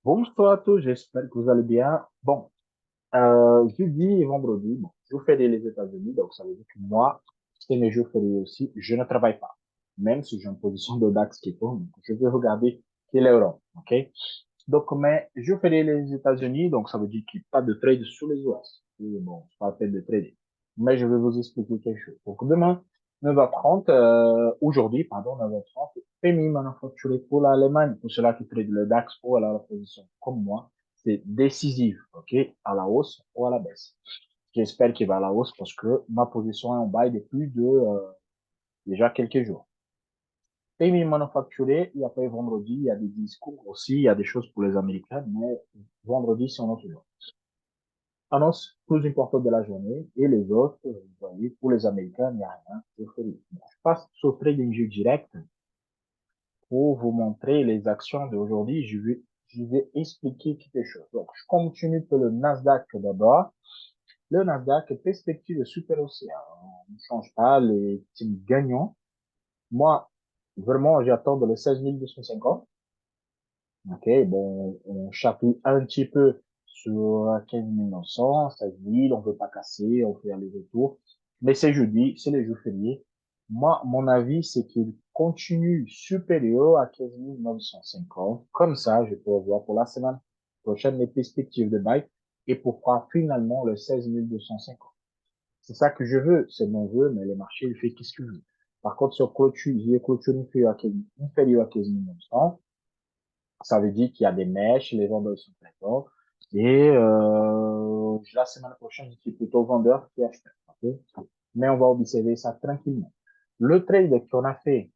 Bonsoir à tous, j'espère que vous allez bien. Bon, jeudi et vendredi, bon, jour férié les États-Unis, donc ça veut dire que moi, c'est mes jours fériés aussi, je ne travaille pas, même si j'ai une position de DAX qui tourne, donc je vais regarder quel est l'euro, ok? Donc, mais jour férié les États-Unis, donc ça veut dire qu'il n'y a pas de trade sous les OS. Et bon, c'est pas la peine de trader. Mais je vais vous expliquer quelque chose. Donc, demain, 9h30, aujourd'hui, pardon, 9h30, PMI manufacturé pour l'Allemagne, pour ceux-là qui trade le DAX ou à la position comme moi, c'est décisif, ok, à la hausse ou à la baisse. J'espère qu'il va à la hausse parce que ma position est en bail depuis déjà quelques jours. PMI manufacturé, et après vendredi, il y a des discours aussi, il y a des choses pour les Américains, mais vendredi, c'est un autre jour. Annonce plus importante de la journée et les autres, vous voyez, pour les Américains, il n'y a rien. Je passe sur TradingView direct pour vous montrer les actions d'aujourd'hui. Je vais expliquer quelque chose. Donc, je continue pour le Nasdaq d'abord. Le Nasdaq, perspective de super océan. On ne change pas les teams gagnants. Moi, vraiment, j'attends le 16 250. Ok, bon, on chatouille un petit peu sur 15 900, 16 000, on veut pas casser, on fait aller-retour. Mais c'est jeudi, c'est les jours fériés. Moi, mon avis, c'est qu'il continue supérieur à 15 950. Comme ça, je peux voir pour la semaine prochaine les perspectives de buy et pourquoi finalement le 16 250. C'est ça que je veux, c'est mon vœu, mais les marchés, ils font qu'est-ce qu'ils veulent. Par contre, sur clôture, j'ai clôture inférieure à 15 900. Ça veut dire qu'il y a des mèches, les vendeurs sont présents. Et la semaine prochaine, je suis plutôt vendeur qui achète. Okay? Mais on va observer ça tranquillement. Le trade qu'on a fait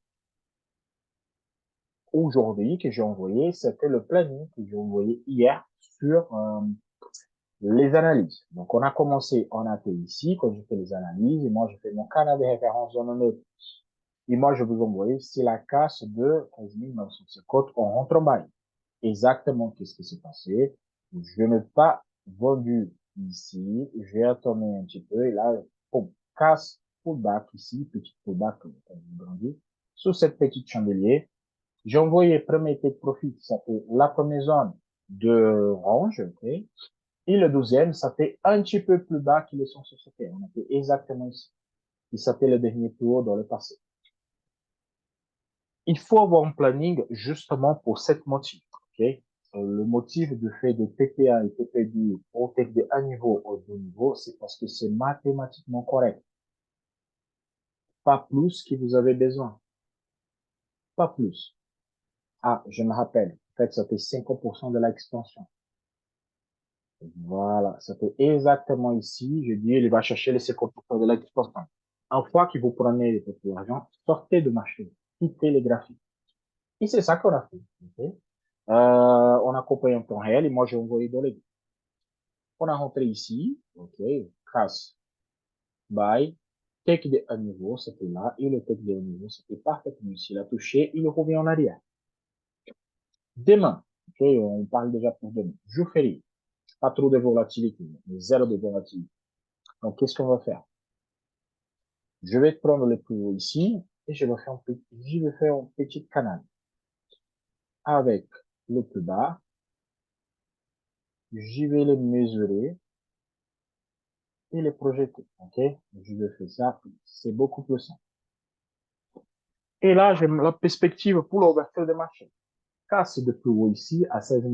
aujourd'hui, que j'ai envoyé, c'était le planning que j'ai envoyé hier sur les analyses. Donc, on a commencé en AT ici, quand je fais les analyses, et moi, je fais mon canal de référence dans le note. Et moi, je vous envoie, c'est la casse de 15 950, on rentre en bail. Exactement qu'est-ce qui s'est passé. Je n'ai pas vendu ici. J'ai attendu un petit peu et là, boum, casse pullback ici, petit pullback, comme vous grandit, sur cette petite chandelier. J'ai envoyé premier take profit, ça fait la première zone de range, ok. Et le deuxième, ça fait un petit peu plus bas que les sont sociétés. On était exactement ici. Et ça fait le dernier tour dans le passé. Il faut avoir un planning justement pour cette motif. Ok. Le motif de fait de TP1 et TP2 pour take de un niveau au deux niveau, c'est parce que c'est mathématiquement correct. Pas plus que vous avez besoin. Pas plus. Ah, je me rappelle. En fait, ça fait 50% de l'extension. Voilà. Ça fait exactement ici. Je dis, il va chercher les 50% de l'extension. Une fois que vous prenez votre argent, sortez de marché. Quittez les graphiques. Et c'est ça qu'on a fait. Okay? On a coupé en temps réel et moi j'ai envoyé dans les deux. On a rentré ici, ok, crash, buy, take de un niveau, c'était là, et le take de un niveau, c'était parfaitement ici. Il a touché, il revient en arrière. Demain, ok, on parle déjà pour demain. Jour férié, pas trop de volatilité, mais zéro de volatilité. Donc qu'est-ce qu'on va faire? Je vais prendre le plus haut ici, et je vais faire un petit canal avec le plus bas. Je vais le mesurer et les projeter. OK? Je vais faire ça. C'est beaucoup plus simple. Et là, j'ai la perspective pour l'ouverture des marchés. Car c'est depuis haut ici à 16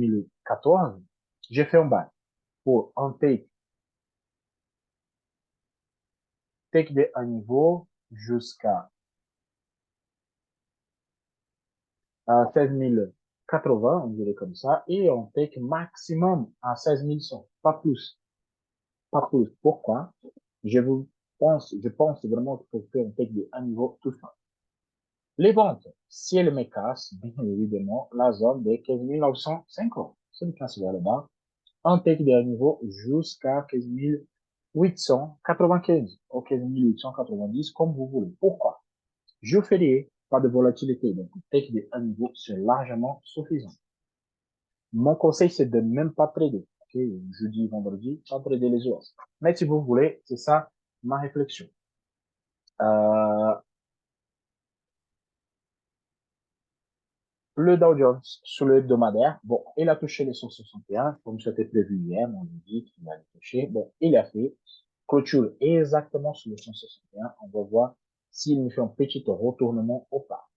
014, j'ai fait un bail pour un take de un niveau jusqu'à 16 080, on dirait comme ça, et on take maximum à 16 100, pas plus, pas plus. Pourquoi? Je pense vraiment qu'il faut faire un take de un niveau tout ça. Les ventes, si elles me cassent, bien évidemment, la zone des 15 950. C'est une casse vers le bas. Un take de niveau jusqu'à 15 895 ou 15 890, comme vous voulez. Pourquoi? Jour férié, pas de volatilité. Donc, take de un niveau, c'est largement suffisant. Mon conseil, c'est de même pas trader. Okay? Jeudi, vendredi, pas trader les os. Mais si vous voulez, c'est ça ma réflexion. Euh, Le Dow Jones sur le hebdomadaire, bon, il a touché les 161, comme c'était prévu hier, on lui dit qu'il allait toucher. Bon, il a fait clôture exactement sur le 161. On va voir s'il nous fait un petit retournement ou pas.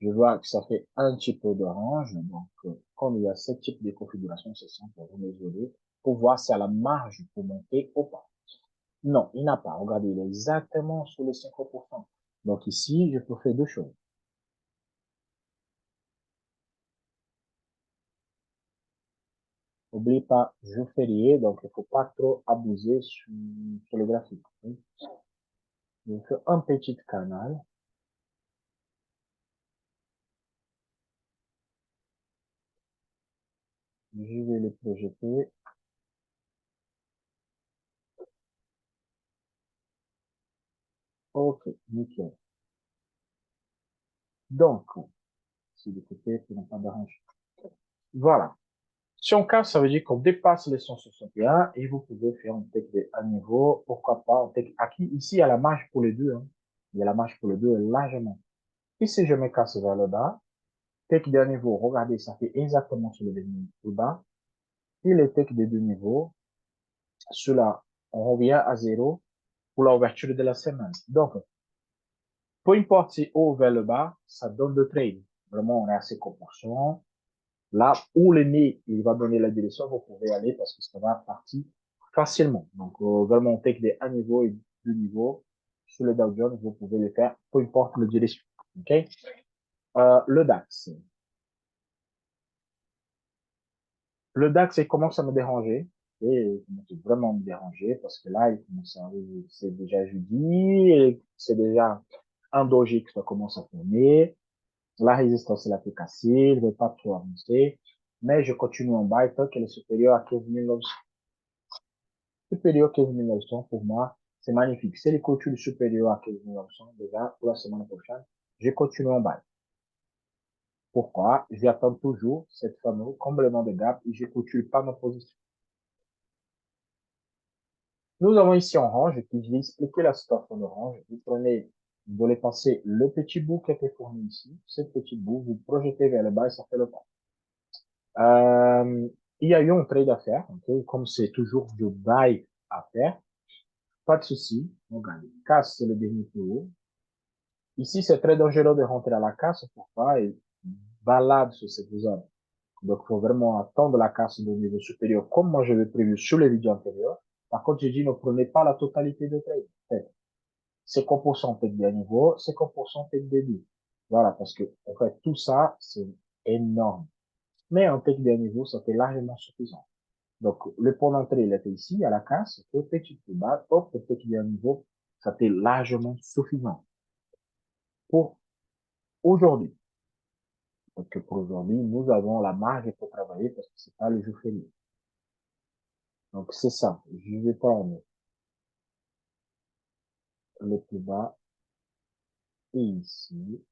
Je vois que ça fait un petit peu d'orange. Donc, comme il y a ce type de configuration, c'est simple, vous mesurez pour voir si elle a la marge pour monter ou pas. Non, il n'a pas. Regardez, il est exactement sur les 50%. Donc ici, je peux faire deux choses. N'oubliez pas, jour férié, donc il ne faut pas trop abuser sur le graphique. Je fais un petit canal. Je vais le projeter. OK, nickel. Donc, c'est de côté pour ne pas déranger. Voilà. Si on casse, ça veut dire qu'on dépasse les 161 et vous pouvez faire un tech de à niveau. Pourquoi pas un tech acquis. Ici, il y a la marge pour les deux. Hein. Il y a la marge pour les deux largement. Et si je me casse vers le bas, tech de niveau, regardez, ça fait exactement sur le dernier plus bas. Et les tech de deux niveaux, cela, on revient à zéro pour l'ouverture de la semaine. Donc, peu importe si haut vers le bas, ça donne de trade. Vraiment, on est à ces proportions. Là où le nez, il va donner la direction, vous pouvez aller parce que ça va partir facilement. Donc, vraiment, on take des 1 niveau et 2 niveaux. Sur le Dow Jones, vous pouvez le faire, peu importe la direction. OK? Le DAX. Le DAX, il commence à me déranger. Et il commence vraiment à me déranger parce que là, il commence à, c'est déjà jeudi et c'est déjà un doji qui commence à tourner. La résistance est la plus cassée, je ne vais pas trop avancer, mais je continue en bas tant qu'elle est supérieure à 15 900. Supérieur à 15 900, pour moi, c'est magnifique. C'est les clôtures supérieures à 15 900, déjà, pour la semaine prochaine, je continue en bas. Pourquoi? J'attends toujours cette fameuse comblement de gap et je clôture pas ma position. Nous avons ici orange, et puis je vais expliquer la situation d'orange. Vous prenez, vous allez passer le petit bout qui a été fourni ici, ce petit bout, vous projetez vers le bas et ça fait le pas. Il y a eu un trade à faire, okay? Comme c'est toujours du buy à faire, pas de souci, on gagne. Casse le dernier plus haut. Ici, c'est très dangereux de rentrer à la casse, pourquoi? Et balade sur cette zone. Donc, il faut vraiment attendre la casse de niveau supérieur, comme moi je l'ai prévu sur les vidéos antérieures. Par contre, j'ai dit, ne prenez pas la totalité de trade. C'est 50% tech des niveaux, 50% tech des deux. Voilà, parce que, en fait, tout ça, c'est énorme. Mais en tech des niveaux, ça fait largement suffisant. Donc, le point d'entrée, il était ici, à la casse, au petit plus bas, hop, le petit dernier niveau, ça fait largement suffisant pour aujourd'hui. Donc, pour aujourd'hui, nous avons la marge pour travailler parce que c'est pas le jour férié. Donc, c'est ça. Je vais prendre le plus bas et ici.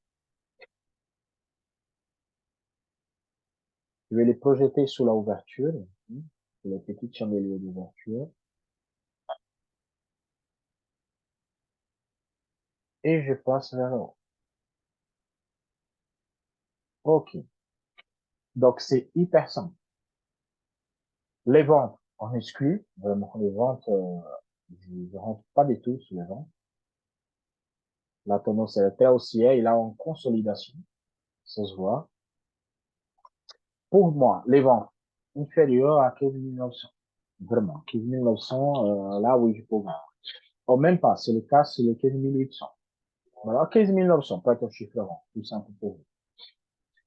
Je vais les projeter sous la ouverture, ici, sur les petites chandeliers d'ouverture. Et je passe vers le haut. OK. Donc, c'est hyper simple. Les ventes, on exclut. Vraiment, les ventes, je ne rentre pas du tout sur les ventes. La tendance est très haussière. Il a en consolidation. Ça se voit. Pour moi, les ventes inférieures à 15 900. Vraiment, 15 900, là, oui, je peux voir. Oh, même pas. C'est le cas, c'est les 15 800. Voilà, 15 900 peut être un chiffre rond. Tout simple pour vous.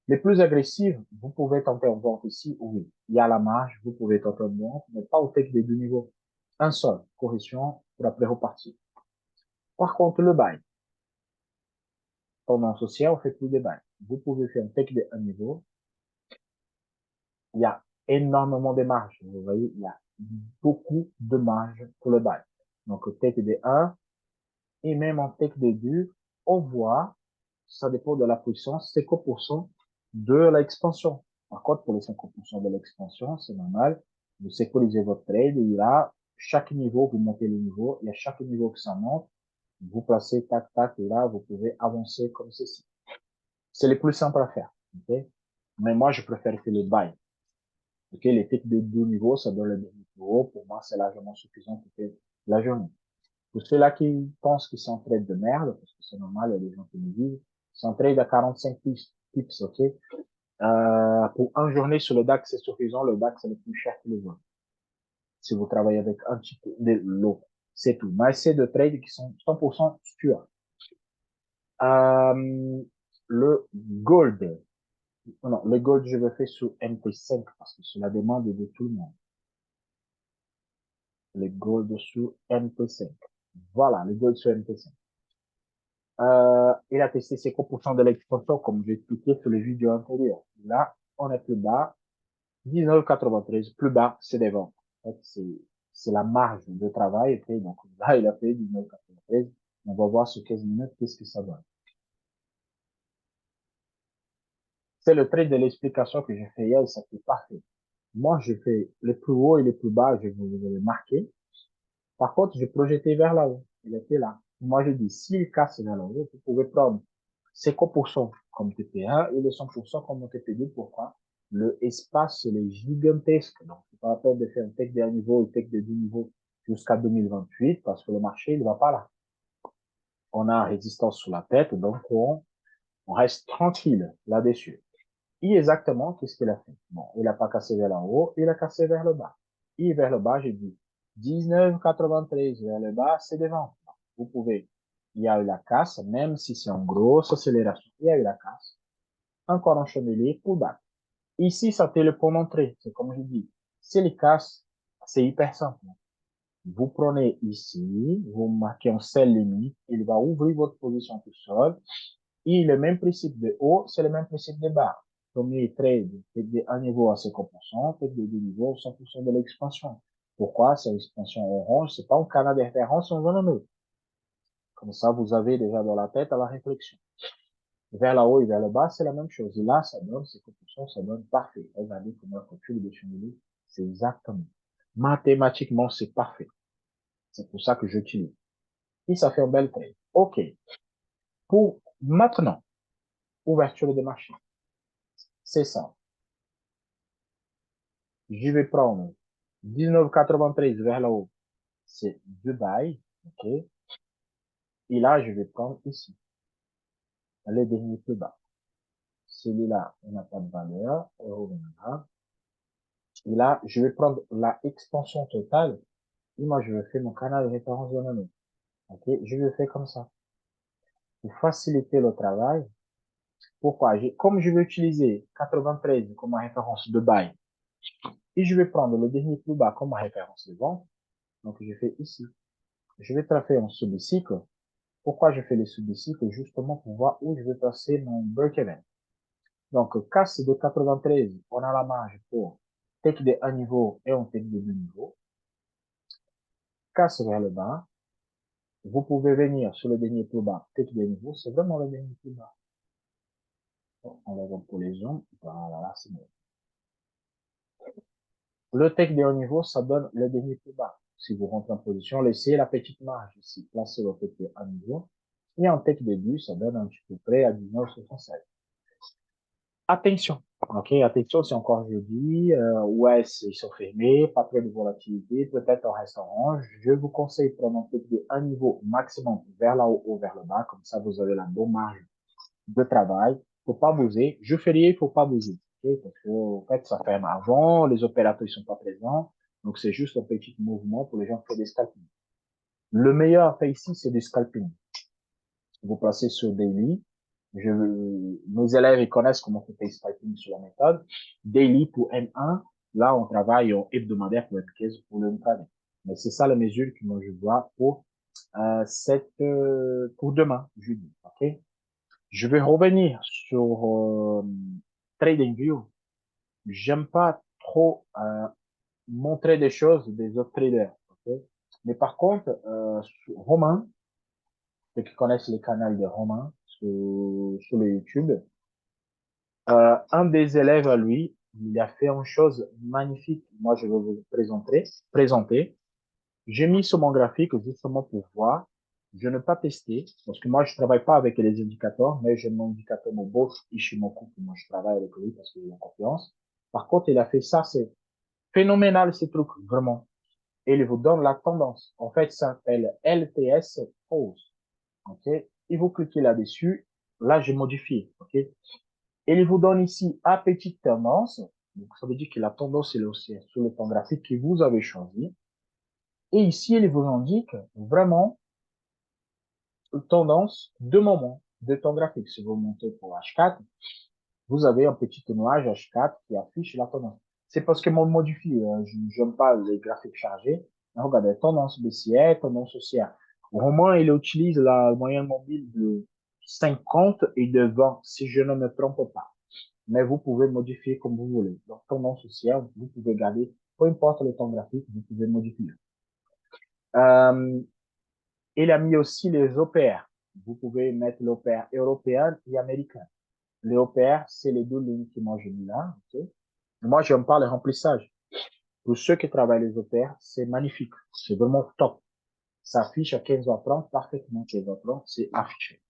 Les plus agressives, vous pouvez tenter en vente ici, oui. Il y a la marge, vous pouvez tenter en vente, mais pas au tech des deux niveaux. Un seul, correction, pour après repartir. Par contre, le buy, tendance haussière, on fait plus de buy. Vous pouvez faire un tech de un niveau. Il y a énormément de marge. Vous voyez, il y a beaucoup de marge pour le buy. Donc, tech de 1 et même en tech de 2, on voit, ça dépend de la puissance, 50% de l'expansion. Par contre, pour les 50% de l'expansion, c'est normal. Vous sécurisez votre trade et là, chaque niveau, vous montez le niveau et à chaque niveau que ça monte, vous placez tac, tac et là, vous pouvez avancer comme ceci. C'est le plus simple à faire. Okay? Mais moi, je préfère que le buy. Okay? Les titres de 2 niveaux, ça donne le dernier niveau. Pour moi, c'est largement suffisant pour faire la journée. Pour ceux-là qui pensent qu'ils sont en trade de merde, parce que c'est normal, il y a des gens qui me disent, ils sont en trade à 45 pips, ok? Pour une journée sur le DAX, c'est suffisant. Le DAX, c'est le plus cher que les autres. Si vous travaillez avec un petit peu de l'eau, c'est tout. Mais c'est de trades qui sont 100% sûrs. Le gold. Non, le gold, je le fais sur MT5 parce que c'est la demande de tout le monde. Le gold sur MT5. Voilà, le gold sur MT5. Il a testé ses composants de l'expansion, comme j'ai expliqué sur les vidéos antérieures. Là, on est plus bas. 19,93, plus bas, c'est des ventes. En fait, c'est la marge de travail. Okay? Donc là, il a fait 19,93. On va voir sur 15 minutes qu'est-ce que ça donne. C'est le trait de l'explication que j'ai fait hier, ça fait parfait. Moi, je fais le plus haut et le plus bas, je vais le marquer. Par contre, je projetais vers là-haut. Il était là. Moi, je dis, s'il casse vers là-haut, vous pouvez prendre 50% comme TP1 et les 100% comme TP2. Pourquoi? Le espace, il est gigantesque. Donc, c'est pas la peine de faire un tech d'un niveau, un tech de 2 niveaux jusqu'à 2028 parce que le marché, il va pas là. On a résistance sous la tête, donc on reste tranquille là-dessus. Et exactement, qu'est-ce qu'il a fait? Bon, il a pas cassé vers le haut, il a cassé vers le bas. Et vers le bas, j'ai dit 19,93 vers le bas, c'est devant. Vous pouvez, il y a eu la casse, même si c'est en grosse accélération, il y a eu la casse. Encore un chandelier pour bas. Ici, ça fait le point d'entrée. C'est comme je dis. Si il casse, c'est hyper simple. Vous prenez ici, vous marquez un sell limite, il va ouvrir votre position tout seul. Et le même principe de haut, c'est le même principe de bas. Premier trade, c'est de un niveau à 50%, fait de 2 niveaux, 100% de l'expansion. Pourquoi? C'est l'expansion orange, c'est pas un canal de référence, on va le Comme ça, vous avez déjà dans la tête à la réflexion. Vers là haut et vers le bas, c'est la même chose. Là, ça donne 50%, ça donne parfait. Regardez comment la calcul de chandelier, c'est exactement. Mathématiquement, c'est parfait. C'est pour ça que j'utilise. Et ça fait un bel trade. OK. Pour maintenant, ouverture de marché. C'est ça. Je vais prendre 19,93 vers le haut. C'est Dubaï. OK. Et là, je vais prendre ici. Le dernier plus bas. Celui-là, il n'a pas de valeur. Et là, je vais prendre la expansion totale. Et moi, je vais faire mon canal de référence de l'année. OK. Je vais faire comme ça. Pour faciliter le travail. Pourquoi? Comme je vais utiliser 93 comme référence de buy, et je vais prendre le dernier plus bas comme référence de vente, donc je fais ici. Je vais tracer un sub-cycle. Pourquoi je fais les sub-cycles? Justement pour voir où je vais passer mon break-even. Donc, casse de 93, on a la marge pour take de 1 niveau et on take de 2 niveaux. Casse vers le bas. Vous pouvez venir sur le dernier plus bas, take de niveau, c'est vraiment le dernier plus bas. Bon, on va voir pour les zooms. Voilà, là, c'est bon. Le tech de haut niveau, ça donne le dernier plus bas. Si vous rentrez en position, laissez la petite marge ici. Placez le tech de haut niveau. Et en tech de 10, ça donne un petit peu près à 19,67. Attention. OK, attention, c'est encore jeudi. Ouais, ils sont fermés. Pas très de volatilité. Peut-être on reste en orange. Je vous conseille de prendre un tech de un niveau maximum vers là haut ou vers le bas. Comme ça, vous avez la bonne marge de travail. Faut pas bouger. Je férié, il faut pas bouger. Okay? Parce que, en fait, ça ferme avant, les opérateurs, ils sont pas présents. Donc, c'est juste un petit mouvement pour les gens qui font des scalping. Le meilleur à faire ici, c'est du scalping. Vous placez sur daily. Mes élèves, ils connaissent comment on fait scalping sur la méthode. Daily pour M1. Là, on travaille en hebdomadaire pour M15 pour le M1. Mais c'est ça la mesure que moi je vois pour, pour demain, jeudi. OK? Je vais revenir sur TradingView. J'aime pas trop montrer des choses des autres traders. Okay? Mais par contre, Romain, ceux qui connaissent le canal de Romain sur le YouTube, un des élèves à lui, il a fait une chose magnifique. Moi, je vais vous présenter. J'ai mis sur mon graphique justement pour voir. je n'ai pas testé, parce que moi, je travaille pas avec les indicateurs, mais j'ai mon indicateur mobile Ishimoku, que moi, je travaille avec lui parce qu'il a confiance. Par contre, il a fait ça, c'est phénoménal, ce truc, vraiment. Et il vous donne la tendance. En fait, ça s'appelle LTS Pause. OK? Et vous cliquez là-dessus. Là, j'ai modifié. OK? Et il vous donne ici à petite tendance. Donc, ça veut dire que la tendance est aussi sur le temps graphique que vous avez choisi. Et ici, il vous indique vraiment tendance de moment, de temps graphique. Si vous montez pour H4, vous avez un petit nuage H4 qui affiche la tendance. C'est parce que moi, modifie, je n'aime pas les graphiques chargés. Regardez, tendance baissière, tendance haussière. Au moins, il utilise la moyenne mobile de 50 et de 20, si je ne me trompe pas. Mais vous pouvez modifier comme vous voulez. Donc, tendance haussière, vous pouvez garder, peu importe le temps graphique, vous pouvez modifier. Euh, il a mis aussi les OPR. Vous pouvez mettre l'OPR européen et américain. Les OPR, c'est les deux lignes que moi j'ai mis là. Okay? Moi, j'aime pas le remplissage. Pour ceux qui travaillent les OPR, c'est magnifique. C'est vraiment top. Ça affiche à 15h30, parfaitement 15h30, c'est affiché.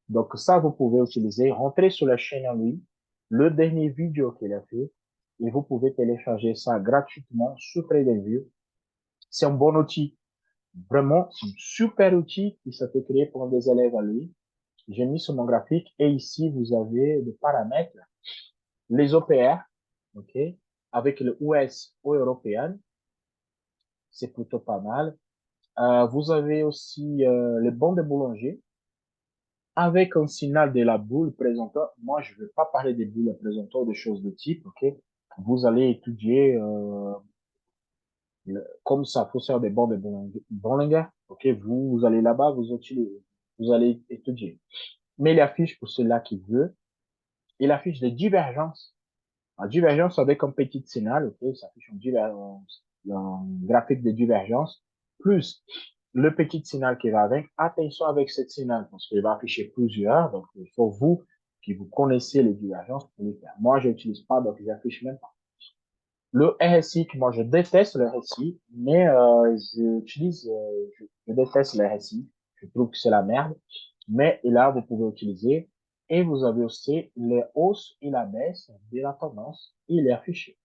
Donc ça, vous pouvez utiliser. Rentrez sur la chaîne en lui, le dernier vidéo qu'il a fait, et vous pouvez télécharger ça gratuitement sur TradingView. C'est un bon outil. Vraiment, c'est un super outil qui s'est créé pour des élèves à lui. J'ai mis sur mon graphique et ici, vous avez des paramètres, les OPR, OK, avec le US ou européen, c'est plutôt pas mal. Vous avez aussi les bons de boulanger avec un signal de la boule présentant. Moi, je ne vais pas parler des boules présentant des choses de type, OK. Vous allez étudier comme ça, faut faire des bons de Bollinger, OK. Vous allez là-bas, vous allez étudier. Mais il affiche pour ceux-là qui veut, il affiche des divergences. La divergence avec un petit signal, ok, ça affiche un graphique de divergence, plus le petit signal qui va avec. Attention avec ce signal, parce qu'il va afficher plusieurs, donc il faut vous, qui vous connaissez les divergences, pour les faire. Moi, je n'utilise pas, donc j'affiche même pas. Le RSI, moi, je déteste le RSI, mais je déteste le RSI. Je trouve que c'est la merde. Mais là, vous pouvez utiliser. Et vous avez aussi les hausses et la baisse de la tendance. Il est affiché.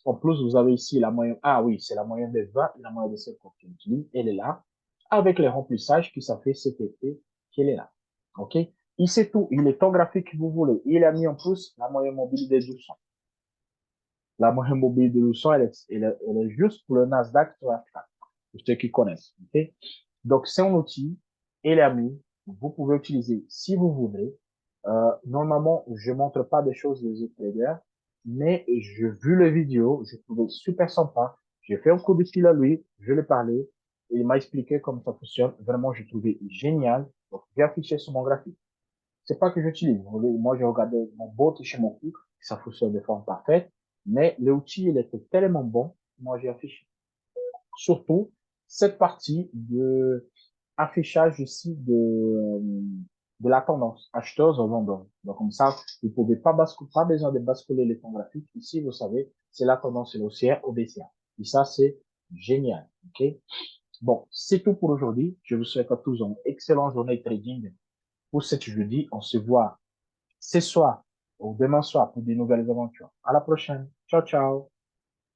En plus, vous avez ici la moyenne. Ah oui, c'est la moyenne de 20 et la moyenne de 50 qui utilise. Elle est là. Avec les remplissages qui ça fait cet été qu'elle est là. OK? Il sait tout. Il est temps graphique que vous voulez. Il a mis en plus la moyenne mobile des 1200. La moyenne mobile de 200, elle est juste pour le Nasdaq sur la carte, pour ceux qui connaissent. Okay? Donc, c'est un outil, il a mis, vous pouvez utiliser si vous voulez. Normalement, je montre pas des choses des autres traders, mais j'ai vu le vidéo, j'ai trouvé super sympa. J'ai fait un coup de fil à lui, je lui ai parlé, il m'a expliqué comment ça fonctionne. Vraiment, j'ai trouvé génial. Donc, j'ai affiché sur mon graphique. C'est pas que j'utilise. Moi, j'ai regardé mon bot chez mon coup, ça fonctionne de forme parfaite, mais l'outil, il était tellement bon, moi, j'ai affiché. Surtout, cette partie de affichage ici de la tendance, acheteuse ou vendeur. Donc, comme ça, vous pouvez pas basculer, pas besoin de basculer les fonds graphiques. Ici, vous savez, c'est la tendance haussière ou baissière. Et ça, c'est génial. OK? Bon, c'est tout pour aujourd'hui. Je vous souhaite à tous une excellente journée de trading pour cette jeudi. On se voit ce soir ou demain soir pour de nouvelles aventures. À la prochaine. Ciao, ciao.